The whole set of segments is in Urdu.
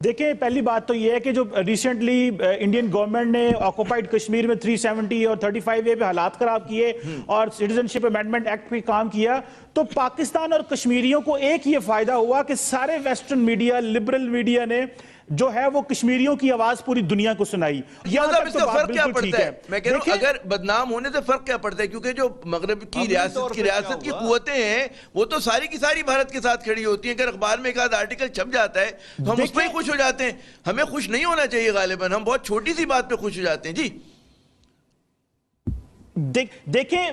دیکھیں پہلی بات تو یہ ہے کہ جو ریسنٹلی انڈین گورنمنٹ نے آکوپائڈ کشمیر میں 370 اور 35A پہ حالات خراب کیے اور سٹیزنشپ امینڈمنٹ ایکٹ پہ کام کیا، تو پاکستان اور کشمیریوں کو ایک یہ فائدہ ہوا کہ سارے ویسٹرن میڈیا، لبرل میڈیا نے جو ہے وہ کشمیریوں کی آواز پوری دنیا کو سنائی۔ اس کا فرق کیا پڑتا ہے؟ میں کہہ رہا ہوں اگر بدنام ہونے سے فرق کیا پڑتا ہے؟ کیونکہ جو مغرب کی ریاست کی قوتیں ہیں وہ تو ساری کی ساری بھارت کے ساتھ کھڑی ہوتی ہیں۔ اگر اخبار میں ایک آدھ آرٹیکل چھپ جاتا ہے تو ہم اس پہ ہی خوش ہو جاتے ہیں۔ ہمیں خوش نہیں ہونا چاہیے غالباً، ہم بہت چھوٹی سی بات پہ خوش ہو جاتے ہیں۔ جی دیکھیں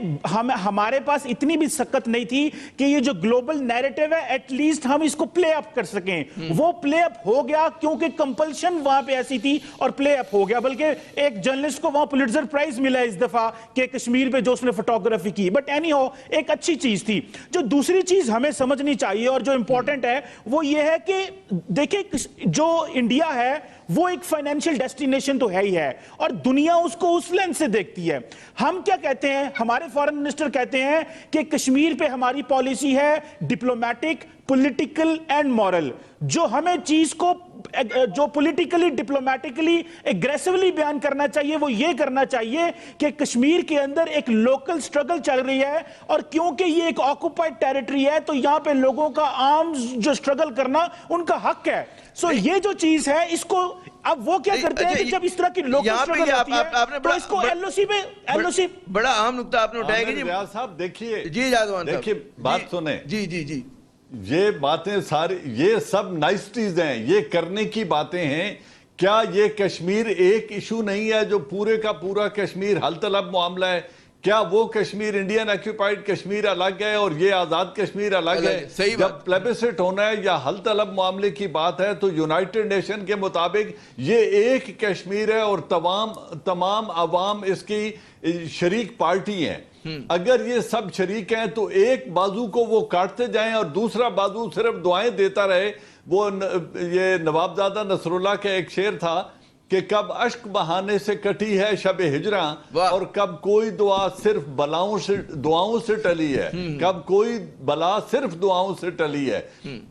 ہمارے پاس اتنی بھی سکت نہیں تھی کہ یہ جو گلوبل نیریٹو ہے ایٹ لیسٹ ہم اس کو پلے اپ کر سکیں۔ وہ پلے اپ ہو گیا کیونکہ کمپلشن وہاں پہ ایسی تھی اور پلے اپ ہو گیا، بلکہ ایک جرنلسٹ کو وہاں پولیٹزر پرائز ملا اس دفعہ کہ کشمیر پہ جو اس نے فوٹوگرافی کی۔ بٹ اینی ہو ایک اچھی چیز تھی۔ جو دوسری چیز ہمیں سمجھنی چاہیے اور جو امپورٹنٹ ہے وہ یہ ہے کہ دیکھیں جو انڈیا ہے وہ ایک فائنینشیل ڈیسٹینیشن تو ہے ہی ہے اور دنیا اس کو اس لینس سے دیکھتی ہے۔ ہم کیا کہتے ہیں؟ ہمارے فارن منسٹر کہتے ہیں کہ کشمیر پہ ہماری پالیسی ہے ڈپلومیٹک، پولیٹیکل اینڈ مورل۔ جو ہمیں چیز کو جو پولیٹیکلی ڈپلومیٹکلی ایگریسولی بیان کرنا چاہیے وہ یہ کرنا چاہیے کہ کشمیر کے اندر ایک لوکل سٹرگل چل رہی ہے اور کیونکہ یہ ایک آکوپائڈ ٹیریٹری ہے تو یہاں پہ لوگوں کا عام جو سٹرگل کرنا ان کا حق ہے۔ سو یہ جو چیز ہے اس کو اب وہ کیا کرتے ہیں کہ جب اس طرح کی لوکل سٹرگل ہوتی ہے تو اس کو ایل او سی پہ بڑا اہم نکتہ آپ نے اٹھایا کہ ریاض صاحب دیکھیے، جی جادوان صاحب دیکھیے بات سنیں، جی جی جی یہ باتیں ساری یہ سب نائسٹیز ہیں، یہ کرنے کی باتیں ہیں۔ کیا یہ کشمیر ایک ایشو نہیں ہے جو پورے کا پورا کشمیر حل طلب معاملہ ہے؟ کیا وہ کشمیر انڈین ایکیوپائڈ کشمیر الگ ہے اور یہ آزاد کشمیر الگ ہے؟ جب پلیبسٹ ہونا ہے یا حل طلب معاملے کی بات ہے تو یونائٹڈ نیشن کے مطابق یہ ایک کشمیر ہے اور تمام عوام اس کی شریک پارٹی ہیں۔ اگر یہ سب شریک ہیں تو ایک بازو کو وہ کاٹتے جائیں اور دوسرا بازو صرف دعائیں دیتا رہے۔ وہ یہ نواب زادہ نصر اللہ کا ایک شعر تھا کہ کب اشک بہانے سے کٹی ہے شب ہجراں اور کب کوئی دعا صرف دعاؤں سے ٹلی ہے، کب کوئی بلا صرف دعاؤں سے ٹلی ہے۔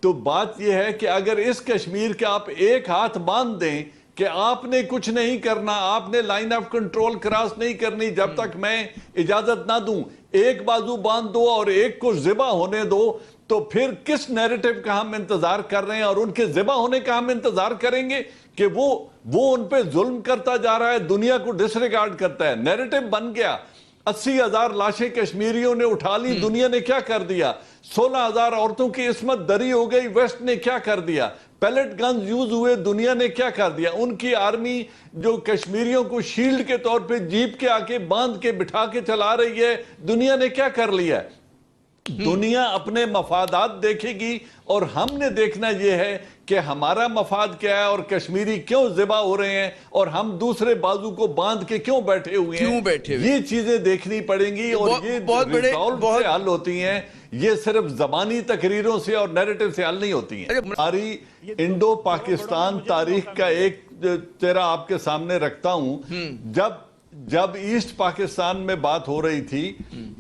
تو بات یہ ہے کہ اگر اس کشمیر کے آپ ایک ہاتھ باندھ دیں کہ آپ نے کچھ نہیں کرنا، آپ نے لائن آف کنٹرول کراس نہیں کرنی جب تک میں اجازت نہ دوں، ایک بازو باندھ دو اور ایک کو ذبح ہونے دو، تو پھر کس نیریٹو کا ہم انتظار کر رہے ہیں؟ اور ان کے ذبح ہونے کا ہم انتظار کریں گے کہ وہ ان پہ ظلم کرتا جا رہا ہے، دنیا کو ڈس ریگارڈ کرتا ہے۔ نیریٹو بن گیا، 80,000 لاشیں کشمیریوں نے اٹھا لی، دنیا نے کیا کر دیا؟ 16,000 عورتوں کی عصمت دری ہو گئی، ویسٹ نے کیا کر دیا؟ پیلٹ گنز یوز ہوئے، دنیا نے کیا کر دیا؟ ان کی آرمی جو کشمیریوں کو شیلڈ کے طور پہ جیپ کے آکے باندھ کے بٹھا کے چلا رہی ہے، دنیا نے کیا کر لیا؟ دنیا اپنے مفادات دیکھے گی اور ہم نے دیکھنا یہ ہے کہ ہمارا مفاد کیا ہے اور کشمیری کیوں ذبح ہو رہے ہیں اور ہم دوسرے بازو کو باندھ کے کیوں بیٹھے ہوئے ہیں۔ یہ چیزیں دیکھنے پڑیں گی اور یہ ریزالو سے حل ہوتی ہیں، یہ صرف زبانی تقریروں سے اور نیریٹو سے حل نہیں ہوتی ہیں۔ ہماری انڈو پاکستان تاریخ کا ایک چہرہ آپ کے سامنے رکھتا ہوں۔ جب ایسٹ پاکستان میں بات ہو رہی تھی،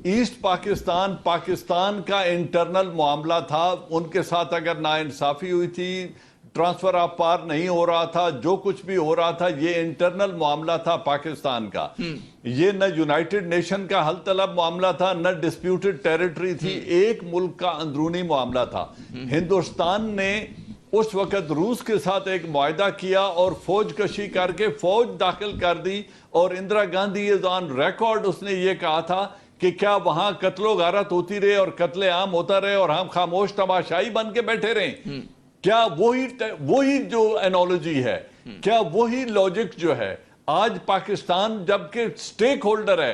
ایسٹ پاکستان کا انٹرنل معاملہ تھا، ان کے ساتھ اگر ناانصافی ہوئی تھی، ٹرانسفر آف پاور نہیں ہو رہا تھا، جو کچھ بھی ہو رہا تھا یہ انٹرنل معاملہ تھا پاکستان کا۔ یہ نہ یونائٹڈ نیشن کا حل طلب معاملہ تھا، نہ ڈسپیوٹڈ ٹیریٹری تھی، ایک ملک کا اندرونی معاملہ تھا۔ ہندوستان نے اس وقت روس کے ساتھ ایک معاہدہ کیا اور فوج کشی کر کے فوج داخل کر دی، اور اندرا گاندھی از آن ریکارڈ اس نے یہ کہا تھا کہ کیا وہاں قتل و غارت ہوتی رہے اور قتل عام ہوتا رہے اور ہم خاموش تماشائی بن کے بیٹھے رہیں؟ کیا وہی جو انالوجی ہے، کیا وہی لاجک جو ہے آج پاکستان جبکہ سٹیک ہولڈر ہے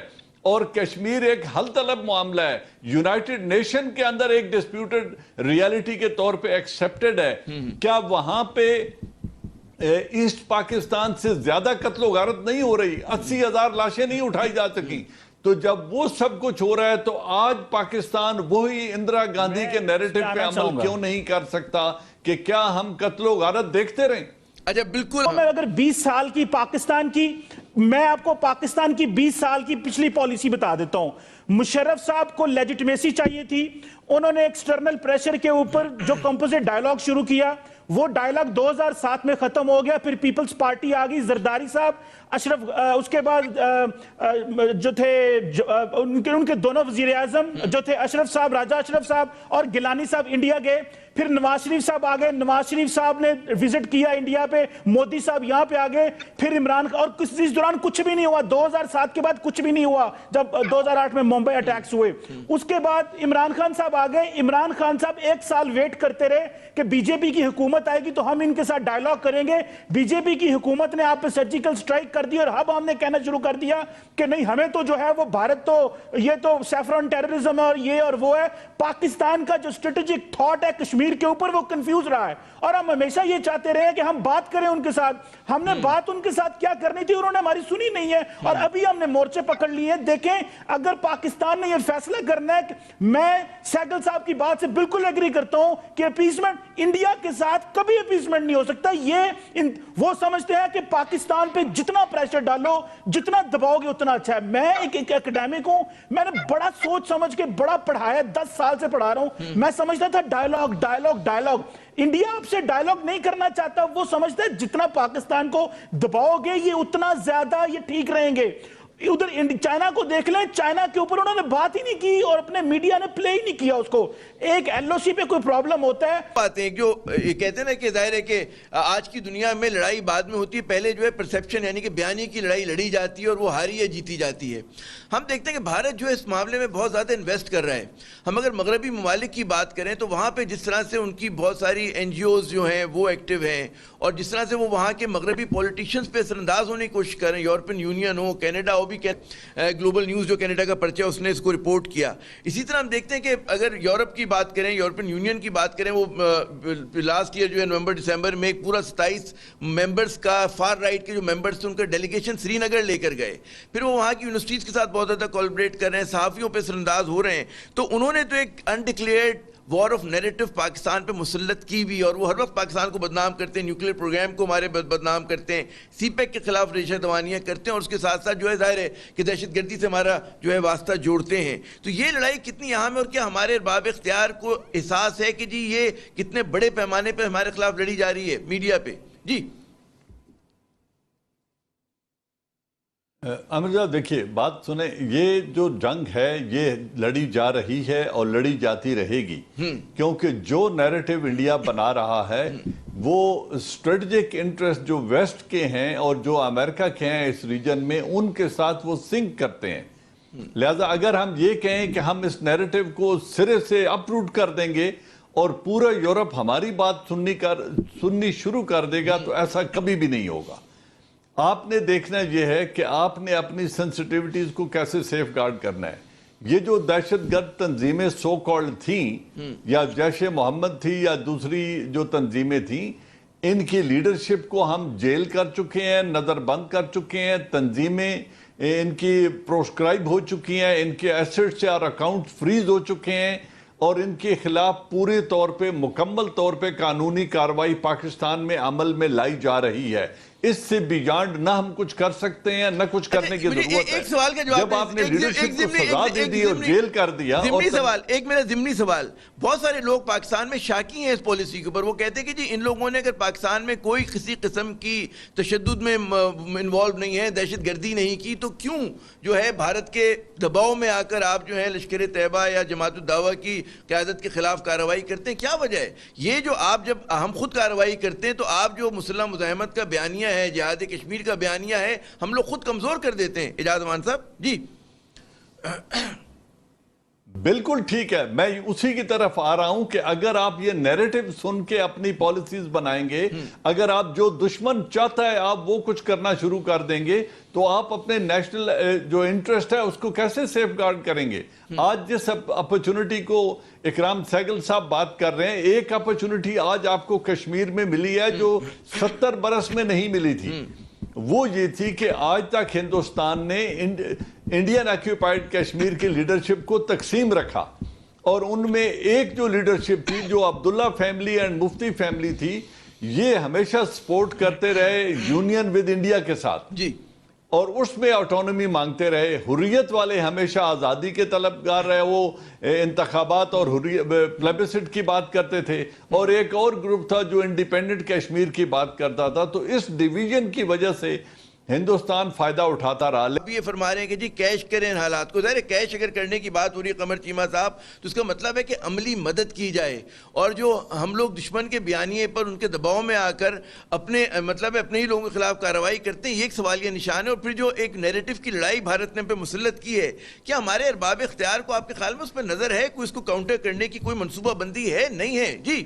اور کشمیر ایک حل طلب معاملہ ہے، یونائٹڈ نیشن کے اندر ایک ڈسپیوٹڈ ریالٹی کے طور پہ ایکسپٹڈ ہے، کیا وہاں پہ ایسٹ پاکستان سے زیادہ قتل و غارت نہیں ہو رہی؟ 80,000 لاشیں نہیں اٹھائی جا سکیں؟ تو جب وہ سب کچھ ہو رہا ہے تو آج پاکستان وہی اندرا گاندھی کے نیریٹو پہ عمل کیوں نہیں کر سکتا کہ کیا ہم قتل و غارت دیکھتے رہیں؟ اچھا بالکل۔ میں اگر 20 سال کی میں آپ کو پاکستان کی 20 سال کی پچھلی پالیسی بتا دیتا ہوں۔ مشرف صاحب کو لیجٹمیسی چاہیے تھی، انہوں نے ایکسٹرنل پریشر کے اوپر جو کمپوزٹ ڈائیلاگ شروع کیا، وہ ڈائلاگ 2007 میں ختم ہو گیا. پھر پیپلز پارٹی آ گئی, زرداری صاحب, اشرف, اس کے بعد جو تھے ان کے دونوں وزیر اعظم جو تھے اشرف صاحب, راجہ اشرف صاحب اور گیلانی صاحب انڈیا گئے. پھر نواز شریف صاحب آ گئے, نواز شریف صاحب نے وزٹ کیا انڈیا پہ, مودی صاحب یہاں پہ آ گئے. پھر عمران, اور اس دوران کچھ بھی نہیں ہوا. 2007 کے بعد کچھ بھی نہیں ہوا جب 2008 میں ممبئی اٹیکس ہوئے. اس کے بعد عمران خان صاحب آ گئے. عمران خان صاحب 1 سال ویٹ کرتے رہے کہ بی جے پی کی حکومت آئے گی تو ہم ان کے ساتھ ڈائیلاگ کریں گے. بی جے پی کی حکومت نے آپ پہ سرجیکل سٹرائک کر دی اور اب ہم نے کہنا شروع کر دیا کہ نہیں, ہمیں تو جو ہے وہ بھارت تو یہ تو سیفران ٹیررزم اور یہ اور وہ ہے. پاکستان کا جو اسٹریٹجک تھاٹ ہے کشمیر کے اوپر وہ کنفیوز رہا ہے, اور ہم ہمیشہ یہ چاہتے رہے کہ ہم بات کریں ان کے ساتھ. ہم نے بات ان کے ساتھ کیا کرنی تھی, انہوں نے ہماری سنی نہیں ہے, اور ابھی ہم نے مورچے پکڑ لیے. دیکھیں, اگر پاکستان نے یہ فیصلہ کرنا ہے, میں سہگل صاحب کی بات سے بالکل ایگری کرتا ہوں کہ اپیسمنٹ انڈیا کے ساتھ کبھی اپیسمنٹ نہیں ہو سکتا. یہ وہ سمجھتے ہیں کہ پاکستان پہ جتنا پریشر ڈالو, جتنا دباؤ گے اتنا اچھا ہے. میں ایک اکیڈیمک ہوں, میں نے بڑا سوچ سمجھ کے بڑا پڑھایا, 10 سال سے پڑھا رہا ہوں. میں سمجھتا تھا ڈائیلاگ ڈائیلاگ ڈائیلاگ. انڈیا آپ سے ڈائیلاگ نہیں کرنا چاہتا. وہ سمجھتے ہیں جتنا پاکستان کو دباؤ گے یہ اتنا زیادہ یہ ٹھیک رہیں گے. ادھر چائنا کو دیکھ لیں, چائنا کے اوپر انہوں نے بات ہی نہیں کی اور اپنے میڈیا نے پلے ہی نہیں کیا اس کو. ایک ایل او سی پہ کوئی پرابلم ہوتا ہے, باتیں جو یہ کہتے ہیں نا کہ ظاہر ہے کہ آج کی دنیا میں لڑائی بعد میں ہوتی ہے, پہلے جو ہے پرسیپشن یعنی کہ بیانی کی لڑائی لڑی جاتی ہے اور وہ ہاری ہے جیتی جاتی ہے. ہم دیکھتے ہیں کہ بھارت جو ہے اس معاملے میں بہت زیادہ انویسٹ کر رہا ہے. ہم اگر مغربی ممالک کی بات کریں تو وہاں پہ جس طرح سے ان کی بہت ساری این جی اوز جو ہیں وہ ایکٹیو ہیں, اور جس طرح سے وہ وہاں کے مغربی پولیٹیشینز پہ اثر انداز ہونے کی کوشش کر رہے ہیں. یورپین یونین ہو, کینیڈا ہو, بھی گلوبل نیوز جو کینیڈا کا پرچہ اس نے اس کو رپورٹ کیا. اسی طرح ہم دیکھتے ہیں کہ اگر یورپ کی بات کریں, یورپین یونین کی بات کریں, وہ لاسٹ ایئر جو ہے نومبر دسمبر میں ایک پورا 27 ممبرز کا فار رائٹ کے جو ممبرز تھے ان کا ڈیلیگیشن سری نگر لے کر گئے. پھر وہ وہاں کی یونیورسٹیز کے ساتھ بہت زیادہ کولیبریٹ کر رہے ہیں, صحافیوں پہ اثر انداز ہو رہے ہیں. تو انہوں نے تو ایک undeclared war of narrative Pakistan پہ مسلط کی بھی, اور وہ ہر وقت پاکستان کو بدنام کرتے ہیں, نیوکلیر پروگرام کو ہمارے بدنام کرتے ہیں, سی پیک کے خلاف ریشہ دوانیاں کرتے ہیں, اور اس کے ساتھ ساتھ جو ہے ظاہر ہے کہ دہشت گردی سے ہمارا جو ہے واسطہ جوڑتے ہیں. تو یہ لڑائی کتنی اہم ہے, اور کیا ہمارے ارباب اختیار کو احساس ہے کہ جی یہ کتنے بڑے پیمانے پہ ہمارے خلاف لڑی جا رہی ہے میڈیا پہ؟ جی عامر صاحب دیکھیے, بات سنیں, یہ جو جنگ ہے یہ لڑی جا رہی ہے اور لڑی جاتی رہے گی, کیونکہ جو نیریٹو انڈیا بنا رہا ہے وہ اسٹریٹجک انٹرسٹ جو ویسٹ کے ہیں اور جو امریکہ کے ہیں اس ریجن میں, ان کے ساتھ وہ سنک کرتے ہیں. لہذا اگر ہم یہ کہیں کہ ہم اس نیریٹو کو سرے سے اپروٹ کر دیں گے اور پورا یورپ ہماری بات سننی شروع کر دے گا, تو ایسا کبھی بھی نہیں ہوگا. آپ نے دیکھنا یہ ہے کہ آپ نے اپنی سینسٹیوٹیز کو کیسے سیف گارڈ کرنا ہے. یہ جو دہشت گرد تنظیمیں سو کالڈ تھیں, یا جیش محمد تھی یا دوسری جو تنظیمیں تھیں, ان کی لیڈرشپ کو ہم جیل کر چکے ہیں, نظر بند کر چکے ہیں. تنظیمیں ان کی پروسکرائب ہو چکی ہیں, ان کے ایسٹس اور اکاؤنٹ فریز ہو چکے ہیں, اور ان کے خلاف پورے طور پہ مکمل طور پہ قانونی کارروائی پاکستان میں عمل میں لائی جا رہی ہے. اس سے بیانڈ نہ ہم کچھ کر سکتے ہیں نہ کچھ کرنے کی ضرورت ہے. ایک سوال کا جواب, جب آپ نے لیڈرشپ کو سزا دے دی اور جیل کر دیا. ایک میرا ضمنی سوال, بہت سارے لوگ پاکستان میں شاکی ہیں اس پالیسی کے اوپر. وہ کہتے ہیں کہ جی ان لوگوں نے اگر پاکستان میں کوئی کسی قسم کی تشدد میں انوالو نہیں ہے, دہشت گردی نہیں کی, تو کیوں جو ہے بھارت کے دباؤ میں آ کر آپ جو ہے لشکر طیبہ یا جماعت الدعوہ کی قیادت کے خلاف کارروائی کرتے ہیں؟ کیا وجہ ہے یہ جو آپ جب ہم خود کارروائی کرتے ہیں تو آپ جو مسلح مزاحمت کا بیانیہ ہے, جہاد کشمیر کا بیانیہ ہے, ہم لوگ خود کمزور کر دیتے ہیں؟ اجاز امان صاحب جی. بالکل ٹھیک ہے, میں اسی کی طرف آ رہا ہوں کہ اگر آپ یہ نیریٹو سن کے اپنی پالیسیز بنائیں گے, اگر آپ جو دشمن چاہتا ہے آپ وہ کچھ کرنا شروع کر دیں گے, تو آپ اپنے نیشنل جو انٹرسٹ ہے اس کو کیسے سیف گارڈ کریں گے؟ آج جس اپرچونٹی کو اکرام سہگل صاحب بات کر رہے ہیں, ایک اپرچونٹی آج آپ کو کشمیر میں ملی ہے جو 70 برس میں نہیں ملی تھی. وہ یہ تھی کہ آج تک ہندوستان نے انڈین آکیوپائیڈ کشمیر کی لیڈرشپ کو تقسیم رکھا, اور ان میں ایک جو لیڈرشپ تھی جو عبداللہ فیملی اینڈ مفتی فیملی تھی, یہ ہمیشہ سپورٹ کرتے رہے یونین ود انڈیا کے ساتھ. جی اور اس میں آٹونومی مانگتے رہے. حریت والے ہمیشہ آزادی کے طلبگار رہے, وہ انتخابات اور پلیبسٹ کی بات کرتے تھے, اور ایک اور گروپ تھا جو انڈیپینڈنٹ کشمیر کی بات کرتا تھا. تو اس ڈیویژن کی وجہ سے ہندوستان فائدہ اٹھاتا رہا. اب یہ فرما رہے ہیں کہ جی کیش کریں حالات کو. ظاہر ہے کیش اگر کرنے کی بات ہو رہی ہے قمر چیمہ صاحب, تو اس کا مطلب ہے کہ عملی مدد کی جائے, اور جو ہم لوگ دشمن کے بیانیے پر ان کے دباؤ میں آ کر اپنے مطلب اپنے ہی لوگوں کے خلاف کارروائی کرتے ہیں, یہ ایک سوالیہ نشان ہے. اور پھر جو ایک نیریٹو کی لڑائی بھارت نے پہ مسلط کی ہے, کیا ہمارے ارباب اختیار کو آپ کے خیال میں اس پہ نظر ہے, کوئی اس کو کاؤنٹر کرنے کی کوئی منصوبہ بندی ہے, نہیں ہے؟ جی